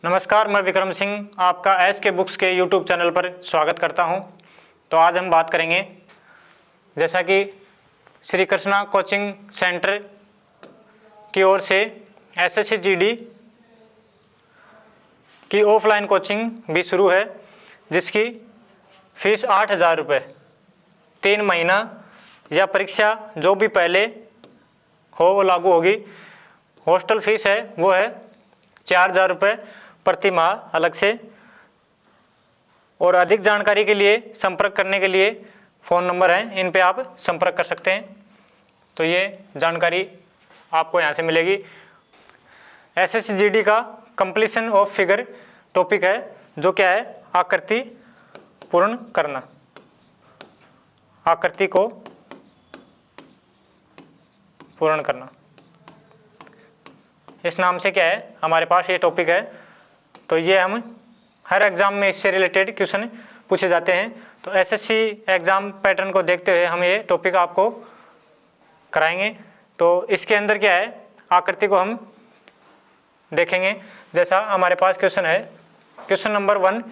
नमस्कार, मैं विक्रम सिंह आपका एस के बुक्स के यूट्यूब चैनल पर स्वागत करता हूं। तो आज हम बात करेंगे, जैसा कि श्री कृष्णा कोचिंग सेंटर की ओर से एसएससी जीडी की ऑफलाइन कोचिंग भी शुरू है, जिसकी फ़ीस 8,000 रुपये 3 महीना या परीक्षा जो भी पहले हो वो लागू होगी। हॉस्टल फीस है वो है 4,000 रुपये प्रति माह अलग से। और अधिक जानकारी के लिए संपर्क करने के लिए फ़ोन नंबर हैं, इन पे आप संपर्क कर सकते हैं। तो ये जानकारी आपको यहाँ से मिलेगी। एसएससी जीडी का कंप्लीशन ऑफ फिगर टॉपिक है, जो क्या है, आकृति पूर्ण करना। आकृति को पूर्ण करना, इस नाम से क्या है हमारे पास ये टॉपिक है। तो ये हम हर एग्ज़ाम में इससे रिलेटेड क्वेश्चन पूछे जाते हैं। तो एसएससी एग्ज़ाम पैटर्न को देखते हुए हम ये टॉपिक आपको कराएंगे। तो इसके अंदर क्या है, आकृति को हम देखेंगे। जैसा हमारे पास क्वेश्चन है, क्वेश्चन नंबर 1।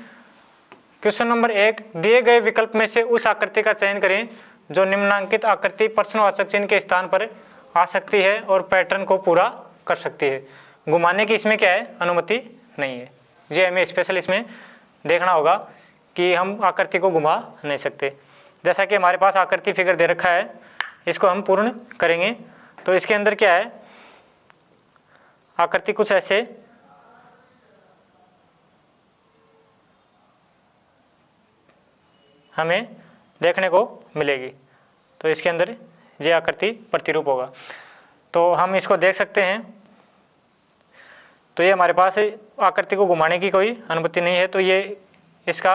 क्वेश्चन नंबर 1, दिए गए विकल्प में से उस आकृति का चयन करें जो निम्नांकित आकृति प्रश्नवाचक चिन्ह के स्थान पर आ सकती है और पैटर्न को पूरा कर सकती है। घुमाने की इसमें क्या है, अनुमति नहीं है। ये हमें स्पेशल इसमें देखना होगा कि हम आकृति को घुमा नहीं सकते। जैसा कि हमारे पास आकृति फिगर दे रखा है, इसको हम पूर्ण करेंगे। तो इसके अंदर क्या है, आकृति कुछ ऐसे हमें देखने को मिलेगी। तो इसके अंदर ये आकृति प्रतिरूप होगा, तो हम इसको देख सकते हैं। तो ये हमारे पास आकृति को घुमाने की कोई अनुमति नहीं है। तो ये इसका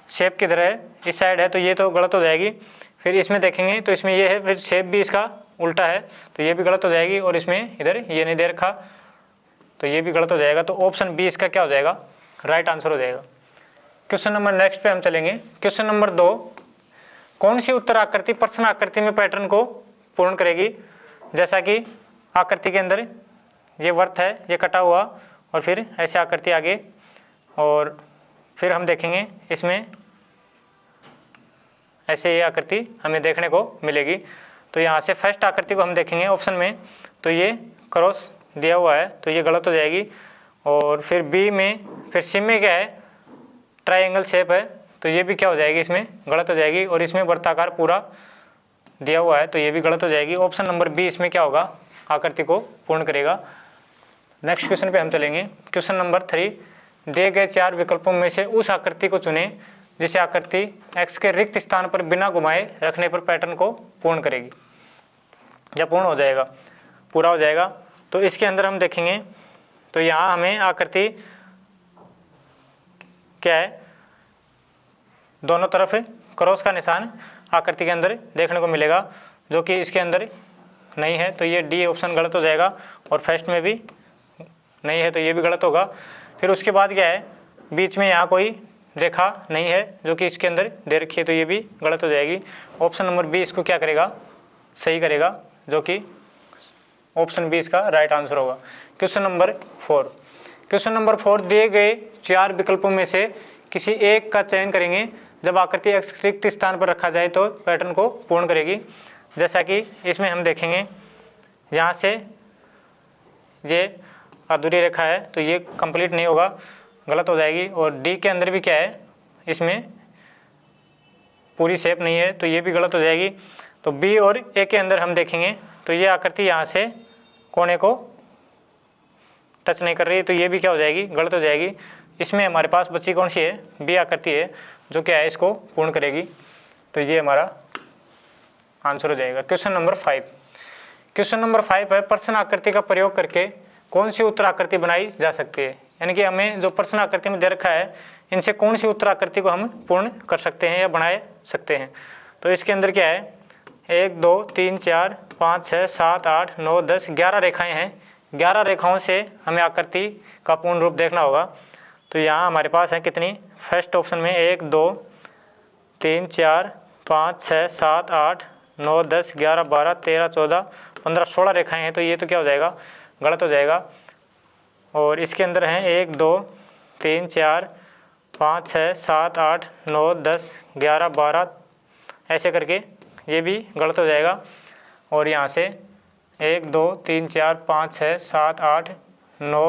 शेप किधर है, इस साइड है, तो ये तो गलत हो जाएगी। फिर इसमें देखेंगे तो इसमें ये है, फिर शेप भी इसका उल्टा है, तो ये भी गलत हो जाएगी। और इसमें इधर ये नहीं दे रखा, तो ये भी गलत हो जाएगा। तो ऑप्शन बी इसका क्या हो जाएगा, राइट आंसर हो जाएगा। क्वेश्चन नंबर नेक्स्ट पे हम चलेंगे। क्वेश्चन नंबर 2, कौन सी उत्तर आकृति प्रश्न आकृति में पैटर्न को पूर्ण करेगी। जैसा कि आकृति के अंदर ये वर्त है, ये कटा हुआ, और फिर ऐसे आकृति आगे, और फिर हम देखेंगे इसमें ऐसे ये आकृति हमें देखने को मिलेगी। तो यहाँ से फर्स्ट आकृति को हम देखेंगे ऑप्शन में, तो ये क्रॉस दिया हुआ है, तो ये गलत हो जाएगी। और फिर बी में, फिर सी में क्या है, ट्रायंगल शेप है, तो ये भी क्या हो जाएगी, इसमें गलत हो जाएगी। और इसमें वृत्ताकार पूरा दिया हुआ है, तो ये भी गलत हो जाएगी। ऑप्शन नंबर बी इसमें क्या होगा, आकृति को पूर्ण करेगा। नेक्स्ट क्वेश्चन पे हम चलेंगे। क्वेश्चन नंबर 3, दिए गए 4 विकल्पों में से उस आकृति को चुनें जिसे आकृति एक्स के रिक्त स्थान पर बिना घुमाए रखने पर पैटर्न को पूर्ण करेगी या पूर्ण हो जाएगा, पूरा हो जाएगा। तो इसके अंदर हम देखेंगे, तो यहाँ हमें आकृति क्या है, दोनों तरफ क्रॉस का निशान आकृति के अंदर देखने को मिलेगा, जो कि इसके अंदर नहीं है। तो ये डी ऑप्शन गलत हो जाएगा। और फर्स्ट में भी नहीं है, तो ये भी गलत होगा। फिर उसके बाद क्या है, बीच में यहाँ कोई रेखा नहीं है जो कि इसके अंदर दे रखी है, तो ये भी गलत हो जाएगी। ऑप्शन नंबर बी इसको क्या करेगा, सही करेगा, जो कि ऑप्शन बी इसका राइट आंसर होगा। Question number 4। क्वेश्चन नंबर 4, दिए गए 4 विकल्पों में से किसी एक का चयन करेंगे जब आकृति एक्स रिक्त स्थान पर रखा जाए तो पैटर्न को पूर्ण करेगी। जैसा कि इसमें हम देखेंगे, यहाँ से ये अधूरी रेखा है, तो ये कंप्लीट नहीं होगा, गलत हो जाएगी। और डी के अंदर भी क्या है, इसमें पूरी शेप नहीं है, तो ये भी गलत हो जाएगी। तो बी और ए के अंदर हम देखेंगे, तो ये आकृति यहाँ से कोने को टच नहीं कर रही है, तो ये भी क्या हो जाएगी, गलत हो जाएगी। इसमें हमारे पास बची कौन सी है, बी आकृति है, जो क्या है इसको पूर्ण करेगी। तो ये हमारा आंसर हो जाएगा। Question number 5। क्वेश्चन नंबर 5 है, प्रश्न आकृति का प्रयोग करके कौन सी उत्तर आकृति बनाई जा सकती है। यानी कि हमें जो प्रश्न आकृति में दे रखा है, इनसे कौन सी उत्तर आकृति को हम पूर्ण कर सकते हैं या बनाए सकते हैं। तो इसके अंदर क्या है, 1 2 3 4 5 6 7 8 9 10 11 रेखाएं हैं। 11 रेखाओं से हमें आकृति का पूर्ण रूप देखना होगा। तो यहाँ हमारे पास है कितनी, फर्स्ट ऑप्शन में 1 2 3 4 5 6 7 8 9 10 11 12 13 14 15 16 रेखाएं हैं। तो ये तो क्या हो जाएगा, गलत हो जाएगा। और इसके अंदर हैं 1 2 3 4 5 6 7 8 9 10 11 12 ऐसे करके ये भी गलत हो जाएगा। और यहाँ से 1 2 3 4 5 6 7 8 9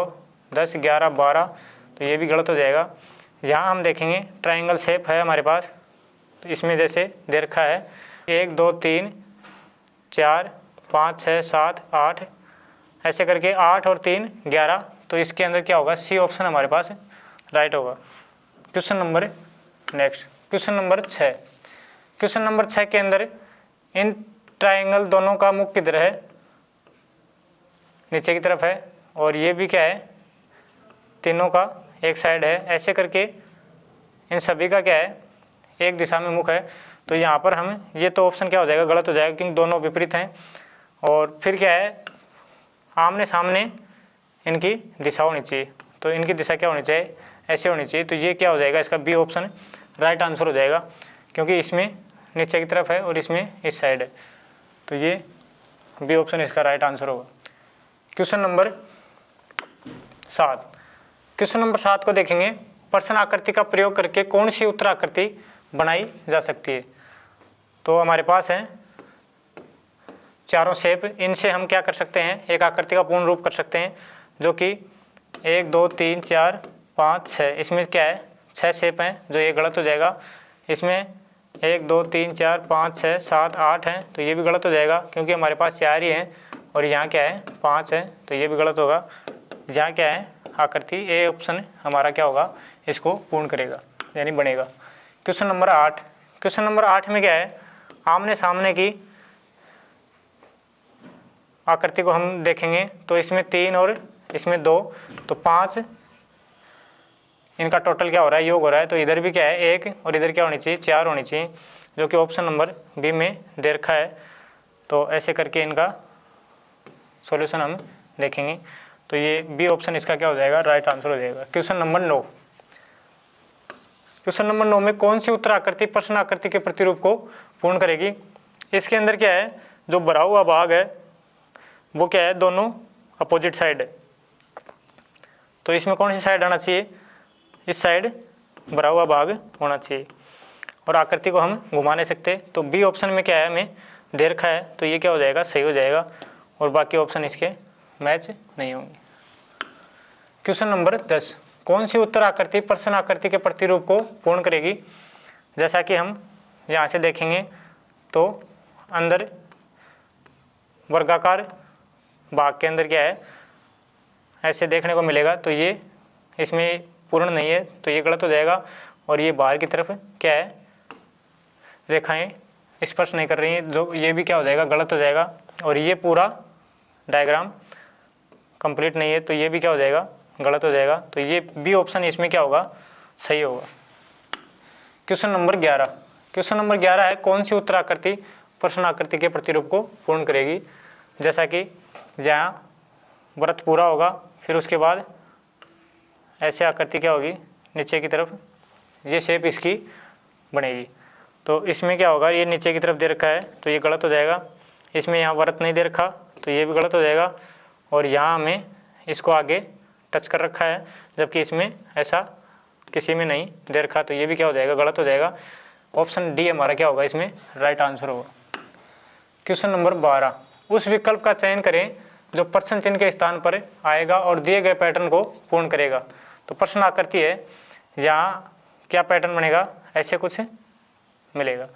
10 11 12 तो ये भी गलत हो जाएगा। यहाँ हम देखेंगे ट्रायंगल शेप है हमारे पास, तो इसमें जैसे दे रखा है 1 2 3 4 5 6 7 8 ऐसे करके 8 और 3 11, तो इसके अंदर क्या होगा, सी ऑप्शन हमारे पास राइट होगा। Question number next, question number 6। Question number 6 के अंदर इन ट्रायंगल दोनों का मुख किधर है, नीचे की तरफ है, और ये भी क्या है, तीनों का एक साइड है। ऐसे करके इन सभी का क्या है, एक दिशा में मुख है। तो यहाँ पर हम ये तो ऑप्शन क्या हो जाएगा, गलत हो जाएगा, क्योंकि दोनों विपरीत हैं। और फिर क्या है, आमने सामने इनकी दिशा होनी चाहिए। तो इनकी दिशा क्या होनी चाहिए, ऐसे होनी चाहिए। तो ये क्या हो जाएगा, इसका बी ऑप्शन राइट आंसर हो जाएगा, क्योंकि इसमें नीचे की तरफ है और इसमें इस साइड है। तो ये बी ऑप्शन इसका राइट आंसर होगा। Question number 7। क्वेश्चन नंबर 7 को देखेंगे, प्रश्न आकृति का प्रयोग करके कौन सी उत्तर आकृति बनाई जा सकती है। तो हमारे पास है चारों शेप, इनसे हम क्या कर सकते हैं, एक आकृति का पूर्ण रूप कर सकते हैं, जो कि 1 2 3 4 5 6, इसमें क्या है 6 शेप हैं, जो ये गलत हो जाएगा। इसमें 1 2 3 4 5 6 7 8 हैं, तो ये भी गलत हो जाएगा, क्योंकि हमारे पास 4 ही हैं, और यहाँ क्या है 5 है, तो ये भी गलत होगा। यहाँ क्या है आकृति, ए ऑप्शन हमारा क्या होगा, इसको पूर्ण करेगा यानी बनेगा। Question number 8। क्वेश्चन नंबर 8 में क्या है, आमने सामने की आकृति को हम देखेंगे, तो इसमें 3 और इसमें 2, तो 5, इनका टोटल क्या हो रहा है, योग हो रहा है। तो इधर भी क्या है 1 और इधर क्या होनी चाहिए 4 होनी चाहिए, जो कि ऑप्शन नंबर बी में दे रखा है। तो ऐसे करके इनका सॉल्यूशन हम देखेंगे। तो ये बी ऑप्शन इसका क्या हो जाएगा, राइट आंसर हो जाएगा। Question number 9। क्वेश्चन नंबर 9 में कौन सी उत्तर आकृति प्रश्न आकृति के प्रतिरूप को पूर्ण करेगी। इसके अंदर क्या है, जो भरा हुआ भाग है वो क्या है, दोनों अपोजिट साइड है। तो इसमें कौन सी साइड आना चाहिए, इस साइड भरा हुआ भाग होना चाहिए, और आकृति को हम घुमा नहीं सकते। तो बी ऑप्शन में क्या है, हमें दे रखा है, तो ये क्या हो जाएगा, सही हो जाएगा, और बाकी ऑप्शन इसके मैच नहीं होंगे। Question number 10। कौन सी उत्तर आकृति प्रश्न आकृति के प्रतिरूप को पूर्ण करेगी। जैसा कि हम यहाँ से देखेंगे, तो अंदर वर्गाकार भाग के अंदर क्या है, ऐसे देखने को मिलेगा। तो ये इसमें पूर्ण नहीं है, तो ये गलत हो जाएगा। और ये बाहर की तरफ क्या है, रेखाएं स्पर्श नहीं कर रही हैं, जो ये भी क्या हो जाएगा, गलत हो जाएगा। और ये पूरा डायग्राम कंप्लीट नहीं है, तो ये भी क्या हो जाएगा, गलत हो जाएगा। तो ये बी ऑप्शन इसमें क्या होगा, सही होगा। Question number 11। क्वेश्चन नंबर 11 है, कौन सी उत्तर आकृति प्रश्न आकृति के प्रतिरूप को पूर्ण करेगी। जैसा कि जहाँ व्रत पूरा होगा, फिर उसके बाद ऐसे आकृति क्या होगी, नीचे की तरफ ये शेप इसकी बनेगी। तो इसमें क्या होगा, ये नीचे की तरफ दे रखा है, तो ये गलत हो जाएगा। इसमें यहाँ व्रत नहीं दे रखा, तो ये भी गलत हो जाएगा। और यहाँ हमें इसको आगे टच कर रखा है, जबकि इसमें ऐसा किसी में नहीं दे रखा, तो ये भी क्या हो जाएगा, गलत हो जाएगा। ऑप्शन डी हमारा क्या होगा, इसमें राइट आंसर होगा। Question number 12। उस विकल्प का चयन करें जो प्रश्न चिन्ह के स्थान पर आएगा और दिए गए पैटर्न को पूर्ण करेगा। तो प्रश्न आकृति है, यहाँ क्या पैटर्न बनेगा, ऐसे कुछ मिलेगा।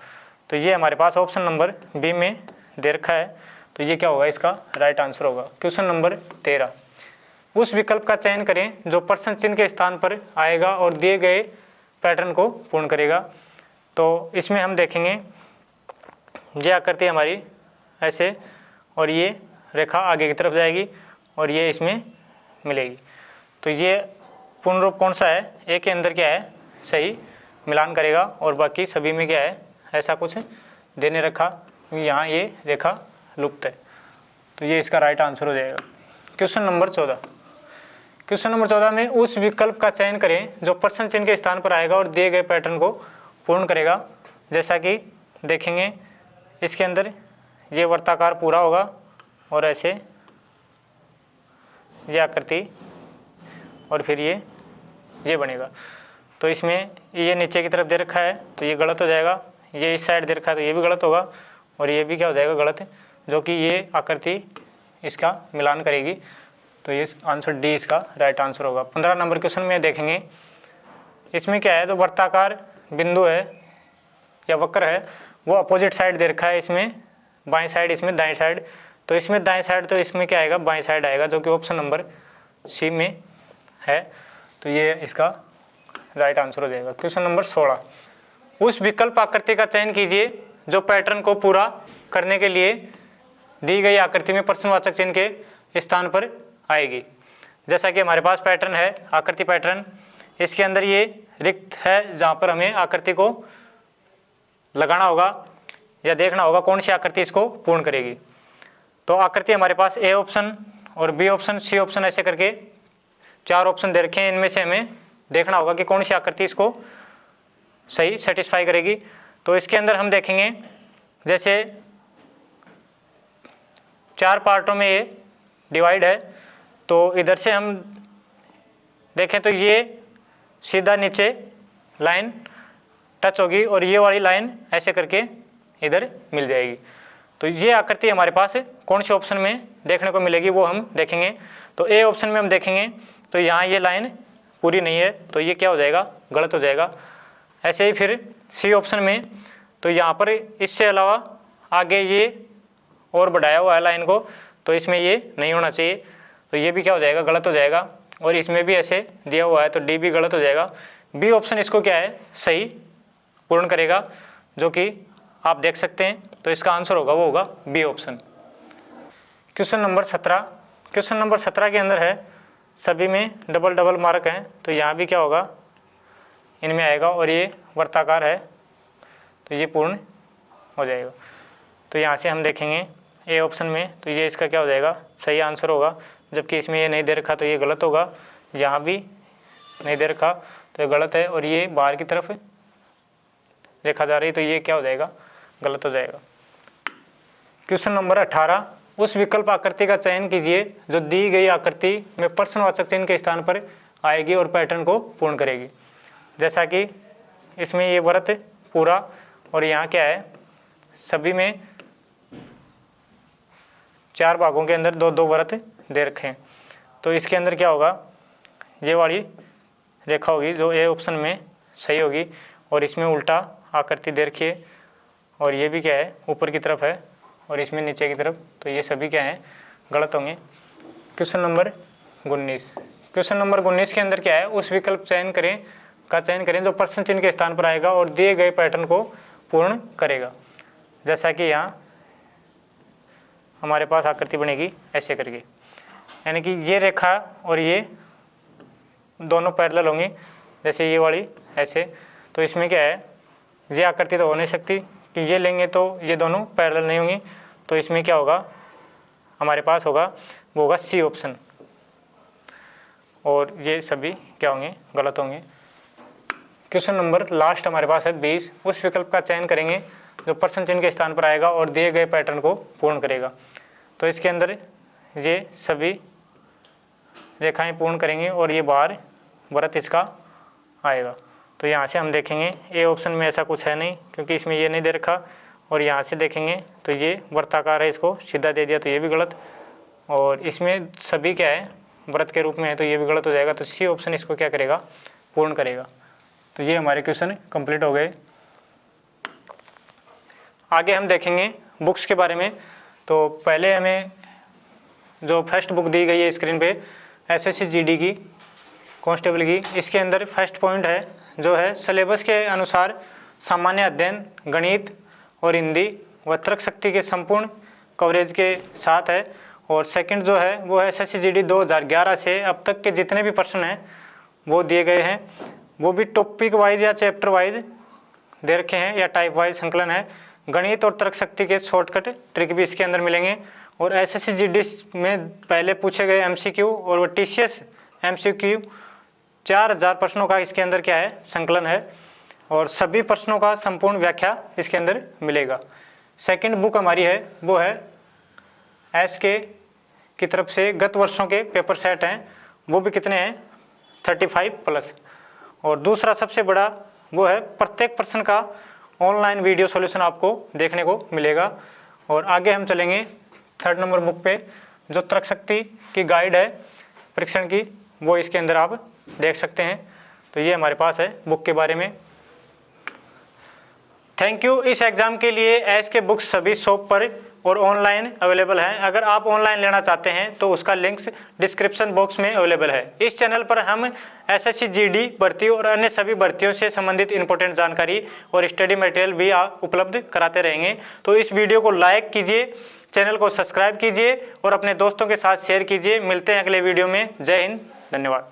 तो ये हमारे पास ऑप्शन नंबर बी में दे रखा है, तो ये क्या होगा, इसका राइट आंसर होगा। Question number 13। उस विकल्प का चयन करें जो प्रश्न चिन्ह के स्थान पर आएगा और दिए गए पैटर्न को पूर्ण करेगा। तो इसमें हम देखेंगे, ये आकृति हमारी ऐसे, और ये रेखा आगे की तरफ जाएगी, और ये इसमें मिलेगी। तो ये पूर्ण रूप कौन सा है, ए के अंदर क्या है, सही मिलान करेगा, और बाकी सभी में क्या है, ऐसा कुछ देने रखा, यहाँ ये रेखा लुप्त है। तो ये इसका राइट आंसर हो जाएगा। Question number 14। क्वेश्चन नंबर 14 में उस विकल्प का चयन करें जो प्रश्न चिन्ह के स्थान पर आएगा और दिए गए पैटर्न को पूर्ण करेगा। जैसा कि देखेंगे, इसके अंदर ये वर्ताकार पूरा होगा, और ऐसे ये आकृति और फिर ये बनेगा। तो इसमें ये नीचे की तरफ दे रखा है तो ये गलत हो जाएगा, ये इस साइड दे रखा है तो ये भी गलत होगा, और ये भी क्या हो जाएगा गलत, जो कि ये आकृति इसका मिलान करेगी। तो ये आंसर डी इसका राइट आंसर होगा। 15 नंबर क्वेश्चन में देखेंगे, इसमें क्या है, जो वृत्ताकार बिंदु है या वक्र है वो अपोजिट साइड दे रखा है, इसमें बाएं साइड, इसमें दाएं साइड। तो इसमें दाएं साइड, तो इसमें क्या आएगा, बाएं साइड आएगा, जो कि ऑप्शन नंबर सी में है। तो ये इसका राइट आंसर हो जाएगा। क्वेश्चन नंबर 16, उस विकल्प आकृति का चयन कीजिए जो पैटर्न को पूरा करने के लिए दी गई आकृति में प्रश्नवाचक चिन्ह के स्थान पर आएगी। जैसा कि हमारे पास पैटर्न है, आकृति पैटर्न, इसके अंदर ये रिक्त है जहाँ पर हमें आकृति को लगाना होगा या देखना होगा कौन सी आकृति इसको पूर्ण करेगी। तो आकृति हमारे पास ए ऑप्शन और बी ऑप्शन, सी ऑप्शन, ऐसे करके 4 ऑप्शन दे रखे हैं। इनमें से हमें देखना होगा कि कौन सी आकृति इसको सही सेटिस्फाई करेगी। तो इसके अंदर हम देखेंगे, जैसे 4 पार्टों में ये डिवाइड है, तो इधर से हम देखें तो ये सीधा नीचे लाइन टच होगी और ये वाली लाइन ऐसे करके इधर मिल जाएगी। तो ये आकृति हमारे पास कौन से ऑप्शन में देखने को मिलेगी वो हम देखेंगे। तो ए ऑप्शन में हम देखेंगे तो यहाँ ये लाइन पूरी नहीं है, तो ये क्या हो जाएगा, गलत हो जाएगा। ऐसे ही फिर सी ऑप्शन में, तो यहाँ पर इससे अलावा आगे ये और बढ़ाया हुआ है लाइन को, तो इसमें ये नहीं होना चाहिए, तो ये भी क्या हो जाएगा, गलत हो जाएगा। और इसमें भी ऐसे दिया हुआ है तो डी भी गलत हो जाएगा। बी ऑप्शन इसको क्या है, सही पूर्ण करेगा, जो कि आप देख सकते हैं। तो इसका आंसर होगा वो होगा B option. Question number 17, question number 17 के अंदर है सभी में डबल डबल मार्क हैं, तो यहाँ भी क्या होगा, इनमें आएगा, और ये वर्ताकार है तो ये पूर्ण हो जाएगा। तो यहाँ से हम देखेंगे ए ऑप्शन में, तो ये इसका क्या हो जाएगा, सही आंसर होगा। जबकि इसमें ये नहीं दे रखा तो ये गलत होगा, यहाँ भी नहीं दे रखा तो ये गलत है, और ये बाहर की तरफ देखा जा रही, तो ये क्या हो जाएगा, गलत हो जाएगा। क्वेश्चन नंबर 18, उस विकल्प आकृति का चयन कीजिए जो दी गई आकृति में प्रश्नवाचक चिन्ह के स्थान पर आएगी और पैटर्न को पूर्ण करेगी। जैसा कि इसमें ये वृत्त पूरा, और यहाँ क्या है, सभी में 4 भागों के अंदर 2-2 वृत्त दे रखे हैं। तो इसके अंदर क्या होगा, ये वाली रेखा होगी जो ए ऑप्शन में सही होगी, और इसमें उल्टा आकृति दे रखी है, और ये भी क्या है, ऊपर की तरफ है, और इसमें नीचे की तरफ, तो ये सभी क्या हैं, गलत होंगे। क्वेश्चन नंबर 19, क्वेश्चन नंबर 19 के अंदर क्या है, उस विकल्प चयन करें जो प्रश्न चिन्ह के स्थान पर आएगा और दिए गए पैटर्न को पूर्ण करेगा। जैसा कि यहाँ हमारे पास आकृति बनेगी ऐसे करके, यानी कि ये रेखा और ये दोनों पैरेलल होंगी, जैसे ये वाली ऐसे। तो इसमें क्या है, ये आकृति तो हो नहीं सकती कि ये लेंगे तो ये दोनों पैरेलल नहीं होंगी। तो इसमें क्या होगा, हमारे पास होगा वो होगा सी ऑप्शन, और ये सभी क्या होंगे, गलत होंगे। क्वेश्चन नंबर लास्ट हमारे पास है 20, उस विकल्प का चयन करेंगे जो प्रश्न चिन्ह के स्थान पर आएगा और दिए गए पैटर्न को पूर्ण करेगा। तो इसके अंदर ये सभी रेखाएं पूर्ण करेंगे और ये बाहर वृत्त इसका आएगा। तो यहाँ से हम देखेंगे ए ऑप्शन में ऐसा कुछ है नहीं, क्योंकि इसमें ये नहीं दे रखा, और यहाँ से देखेंगे तो ये वृत्ताकार है, इसको सीधा दे दिया तो ये भी गलत, और इसमें सभी क्या है, वृत्त के रूप में है, तो ये भी गलत हो जाएगा। तो सी ऑप्शन इसको क्या करेगा, पूर्ण करेगा। तो ये हमारे क्वेश्चन कंप्लीट हो गए। आगे हम देखेंगे बुक्स के बारे में। तो पहले हमें जो फर्स्ट बुक दी गई है स्क्रीन पे, एसएससी जीडी की, कांस्टेबल की, इसके अंदर फर्स्ट पॉइंट है जो है सिलेबस के अनुसार सामान्य अध्ययन, गणित और हिंदी व तर्क शक्ति के संपूर्ण कवरेज के साथ है। और सेकंड जो है वो है एसएससी जीडी 2011 से अब तक के जितने भी प्रश्न हैं वो दिए गए हैं, वो भी टॉपिक वाइज या चैप्टर वाइज दे रखे हैं या टाइप वाइज संकलन है। गणित और तर्क शक्ति के शॉर्टकट ट्रिक भी इसके अंदर मिलेंगे। और एसएससी जीडी में पहले पूछे गए एमसीक्यू और वो टीसीएस एमसीक्यू 4000 प्रश्नों का इसके अंदर क्या है, संकलन है, और सभी प्रश्नों का संपूर्ण व्याख्या इसके अंदर मिलेगा। सेकंड बुक हमारी है वो है एसके की तरफ से गत वर्षों के पेपर सेट हैं, वो भी कितने हैं 35+। और दूसरा सबसे बड़ा वो है प्रत्येक प्रश्न का ऑनलाइन वीडियो सॉल्यूशन आपको देखने को मिलेगा। और आगे हम चलेंगे 3rd नंबर बुक पे, जो तर्क शक्ति की गाइड है परीक्षण की, वो इसके अंदर आप देख सकते हैं। तो ये हमारे पास है बुक के बारे में। Thank you. इस एग्ज़ाम के लिए एस के बुक्स सभी शॉप पर और ऑनलाइन अवेलेबल हैं। अगर आप ऑनलाइन लेना चाहते हैं तो उसका लिंक्स डिस्क्रिप्शन बॉक्स में अवेलेबल है। इस चैनल पर हम एसएससी जीडी भर्ती और अन्य सभी भर्तियों से संबंधित इंपॉर्टेंट जानकारी और स्टडी मटेरियल भी उपलब्ध कराते रहेंगे। तो इस वीडियो को लाइक कीजिए, चैनल को सब्सक्राइब कीजिए और अपने दोस्तों के साथ शेयर कीजिए। मिलते हैं अगले वीडियो में। जय हिंद, धन्यवाद।